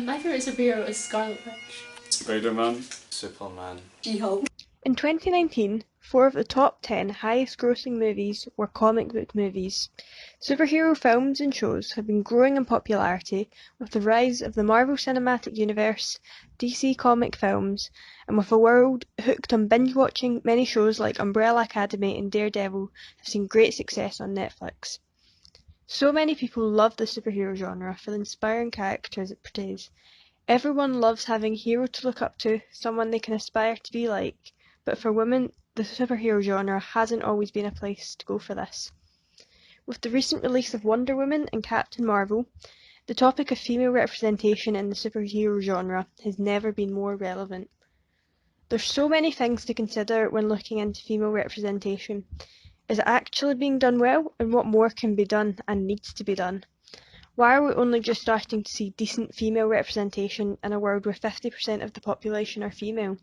My favourite superhero is Scarlet Witch. Spider-Man. Superman. She-Hulk. In 2019, 4 of the top 10 highest-grossing movies were comic book movies. Superhero films and shows have been growing in popularity with the rise of the Marvel Cinematic Universe, DC comic films, and with a world hooked on binge-watching, many shows like Umbrella Academy and Daredevil have seen great success on Netflix. So many people love the superhero genre for the inspiring characters it portrays. Everyone loves having a hero to look up to, someone they can aspire to be like, but for women, the superhero genre hasn't always been a place to go for this. With the recent release of Wonder Woman and Captain Marvel, the topic of female representation in the superhero genre has never been more relevant. There's so many things to consider when looking into female representation. Is it actually being done well, and what more can be done and needs to be done? Why are we only just starting to see decent female representation in a world where 50% of the population are female?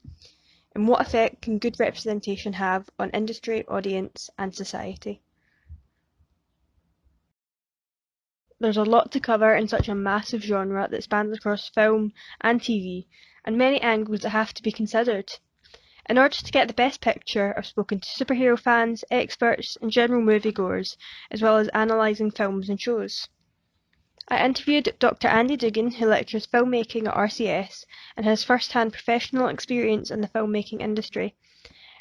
And what effect can good representation have on industry, audience, and society? There's a lot to cover in such a massive genre that spans across film and TV, and many angles that have to be considered. In order to get the best picture, I've spoken to superhero fans, experts, and general moviegoers, as well as analysing films and shows. I interviewed Dr. Andy Dugan, who lectures filmmaking at RCS and has first-hand professional experience in the filmmaking industry,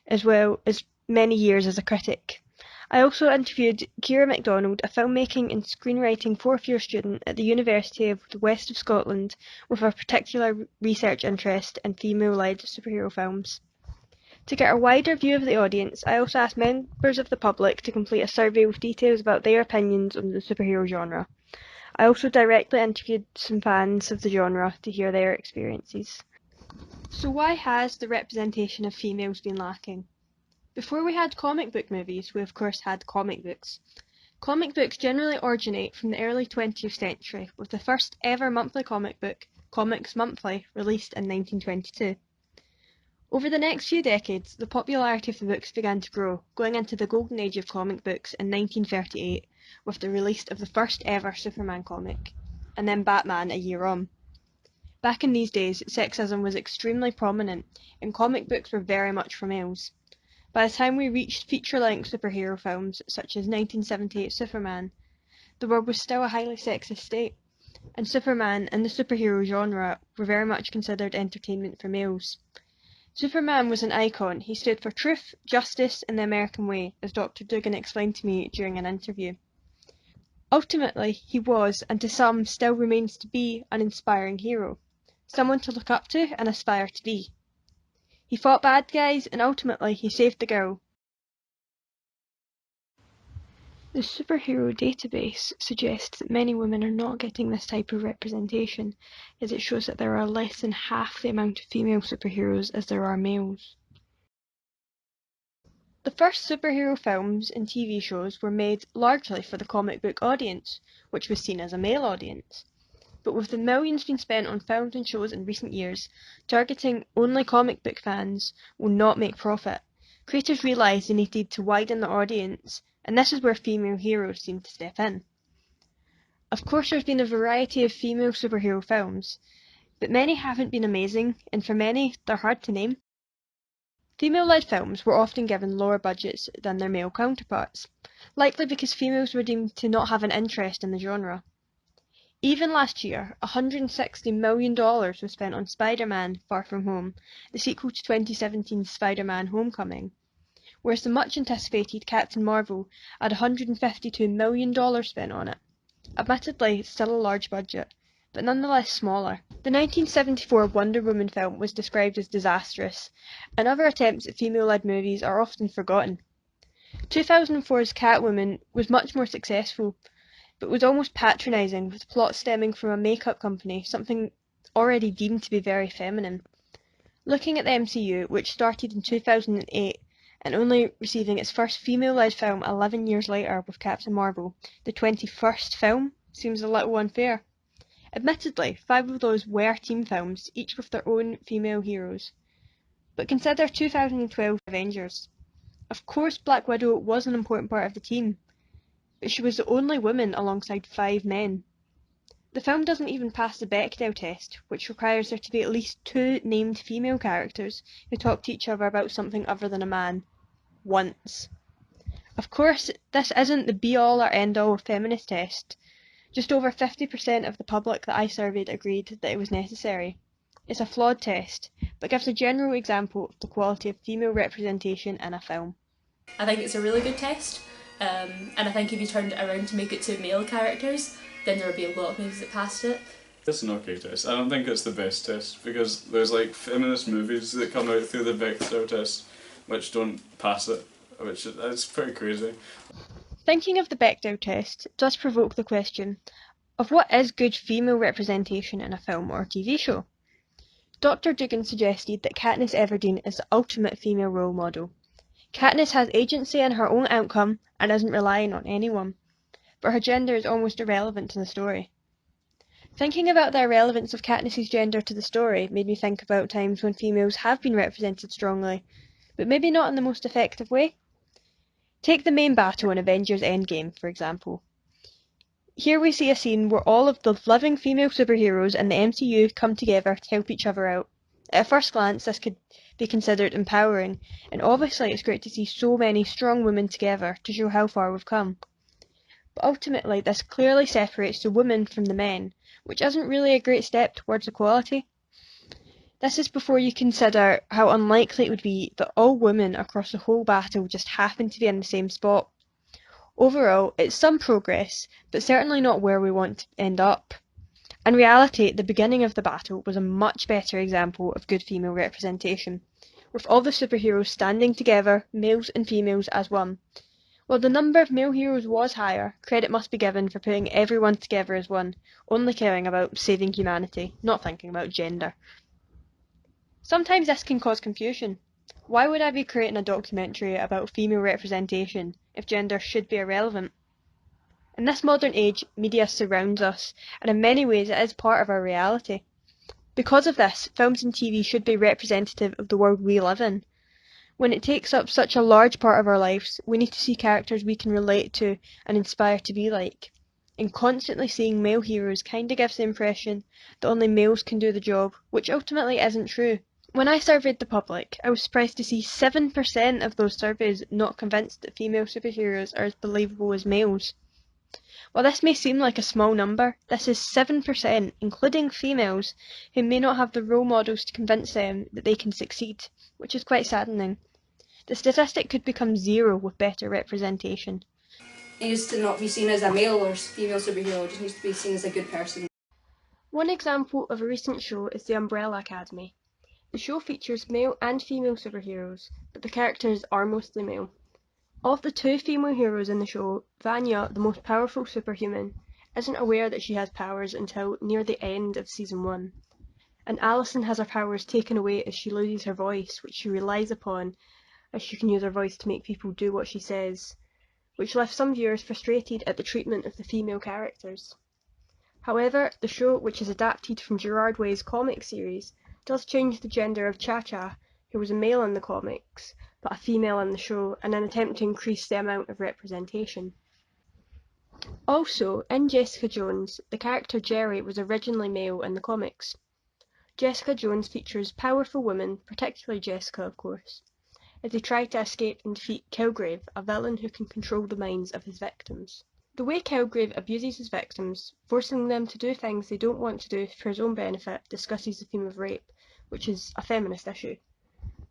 as well as many years as a critic. I also interviewed Ciara MacDonald, a filmmaking and screenwriting fourth-year student at the University of the West of Scotland, with a particular research interest in female-led superhero films. To get a wider view of the audience, I also asked members of the public to complete a survey with details about their opinions on the superhero genre. I also directly interviewed some fans of the genre to hear their experiences. So why has the representation of females been lacking? Before we had comic book movies, we of course had comic books. Comic books generally originate from the early 20th century, with the first ever monthly comic book, Comics Monthly, released in 1922. Over the next few decades, the popularity of the books began to grow, going into the golden age of comic books in 1938 with the release of the first ever Superman comic, and then Batman a year on. Back in these days, sexism was extremely prominent, and comic books were very much for males. By the time we reached feature-length superhero films, such as 1978 Superman, the world was still a highly sexist state, and Superman and the superhero genre were very much considered entertainment for males. Superman was an icon. He stood for truth, justice, and the American way, as Dr. Dugan explained to me during an interview. Ultimately, he was, and to some still remains to be, an inspiring hero, someone to look up to and aspire to be. He fought bad guys, and ultimately he saved the girl. The superhero database suggests that many women are not getting this type of representation, as it shows that there are less than half the amount of female superheroes as there are males. The first superhero films and TV shows were made largely for the comic book audience, which was seen as a male audience. But with the millions being spent on films and shows in recent years, targeting only comic book fans will not make profit. Creators realised they needed to widen the audience, and this is where female heroes seem to step in. Of course, there's been a variety of female superhero films, but many haven't been amazing, and for many, they're hard to name. Female-led films were often given lower budgets than their male counterparts, likely because females were deemed to not have an interest in the genre. Even last year, $160 million was spent on Spider-Man Far From Home, the sequel to 2017's Spider-Man Homecoming, whereas the much-anticipated Captain Marvel had $152 million spent on it. Admittedly, it's still a large budget, but nonetheless smaller. The 1974 Wonder Woman film was described as disastrous, and other attempts at female-led movies are often forgotten. 2004's Catwoman was much more successful, but was almost patronising, with the plot stemming from a makeup company, something already deemed to be very feminine. Looking at the MCU, which started in 2008, and only receiving its first female-led film 11 years later with Captain Marvel, the 21st film, seems a little unfair. Admittedly, 5 of those were team films, each with their own female heroes. But consider 2012 Avengers. Of course Black Widow was an important part of the team, but she was the only woman alongside 5 men. The film doesn't even pass the Bechdel test, which requires there to be at least 2 named female characters who talk to each other about something other than a man. Once. Of course, this isn't the be-all or end-all feminist test. Just over 50% of the public that I surveyed agreed that it was necessary. It's a flawed test, but gives a general example of the quality of female representation in a film. I think it's a really good test, and I think if you turned it around to make it to male characters, then there would be a lot of movies that passed it. It's an okay test. I don't think it's the best test because there's like feminist movies that come out through the Bechdel test which don't pass it, which is pretty crazy. Thinking of the Bechdel test does provoke the question of what is good female representation in a film or TV show. Dr. Dugan suggested that Katniss Everdeen is the ultimate female role model. Katniss has agency in her own outcome and isn't relying on anyone, but her gender is almost irrelevant to the story. Thinking about the irrelevance of Katniss's gender to the story made me think about times when females have been represented strongly, but maybe not in the most effective way. Take the main battle in Avengers Endgame, for example. Here we see a scene where all of the living female superheroes in the MCU come together to help each other out. At first glance, this could be considered empowering, and obviously it's great to see so many strong women together to show how far we've come. But ultimately, this clearly separates the women from the men, which isn't really a great step towards equality. This is before you consider how unlikely it would be that all women across the whole battle just happen to be in the same spot. Overall, it's some progress, but certainly not where we want to end up. In reality, the beginning of the battle was a much better example of good female representation, with all the superheroes standing together, males and females as one. While the number of male heroes was higher, credit must be given for putting everyone together as one, only caring about saving humanity, not thinking about gender. Sometimes this can cause confusion. Why would I be creating a documentary about female representation if gender should be irrelevant? In this modern age, media surrounds us, and in many ways it is part of our reality. Because of this, films and TV should be representative of the world we live in. When it takes up such a large part of our lives, we need to see characters we can relate to and inspire to be like. And constantly seeing male heroes kinda gives the impression that only males can do the job, which ultimately isn't true. When I surveyed the public, I was surprised to see 7% of those surveys not convinced that female superheroes are as believable as males. While this may seem like a small number, this is 7%, including females, who may not have the role models to convince them that they can succeed, which is quite saddening. The statistic could become 0 with better representation. It needs to not be seen as a male or female superhero, it just needs to be seen as a good person. One example of a recent show is The Umbrella Academy. The show features male and female superheroes, but the characters are mostly male. Of the 2 female heroes in the show, Vanya, the most powerful superhuman, isn't aware that she has powers until near the end of season 1. And Alison has her powers taken away as she loses her voice, which she relies upon, as she can use her voice to make people do what she says, which left some viewers frustrated at the treatment of the female characters. However, the show, which is adapted from Gerard Way's comic series, does change the gender of Cha-Cha, who was a male in the comics, but a female in the show, in an attempt to increase the amount of representation. Also, in Jessica Jones, the character Jerry was originally male in the comics. Jessica Jones features powerful women, particularly Jessica, of course, as they try to escape and defeat Kilgrave, a villain who can control the minds of his victims. The way Kilgrave abuses his victims, forcing them to do things they don't want to do for his own benefit, discusses the theme of rape, which is a feminist issue.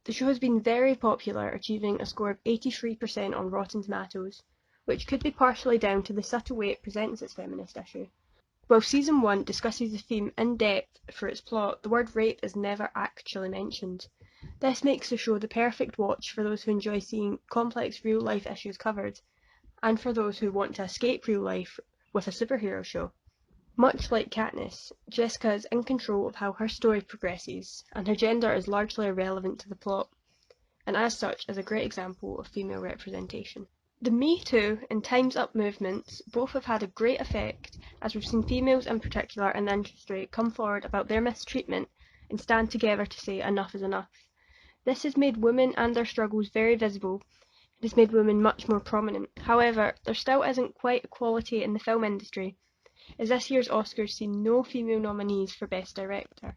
The show has been very popular, achieving a score of 83% on Rotten Tomatoes, which could be partially down to the subtle way it presents its feminist issue. While season 1 discusses the theme in depth for its plot, the word rape is never actually mentioned. This makes the show the perfect watch for those who enjoy seeing complex real-life issues covered, and for those who want to escape real life with a superhero show. Much like Katniss, Jessica is in control of how her story progresses, and her gender is largely irrelevant to the plot, and as such is a great example of female representation. The Me Too and Time's Up movements both have had a great effect, as we've seen females in particular in the industry come forward about their mistreatment and stand together to say enough is enough. This has made women and their struggles very visible. It has made women much more prominent. However, there still isn't quite equality in the film industry, as this year's Oscars see no female nominees for Best Director.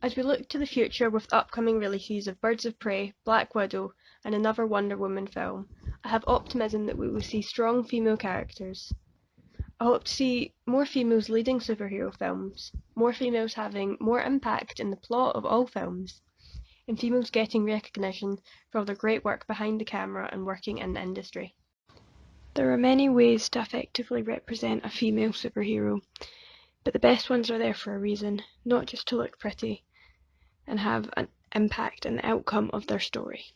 As we look to the future with upcoming releases of Birds of Prey, Black Widow, and another Wonder Woman film, I have optimism that we will see strong female characters. I hope to see more females leading superhero films, more females having more impact in the plot of all films, and females getting recognition for their great work behind the camera and working in the industry. There are many ways to effectively represent a female superhero, but the best ones are there for a reason, not just to look pretty and have an impact in the outcome of their story.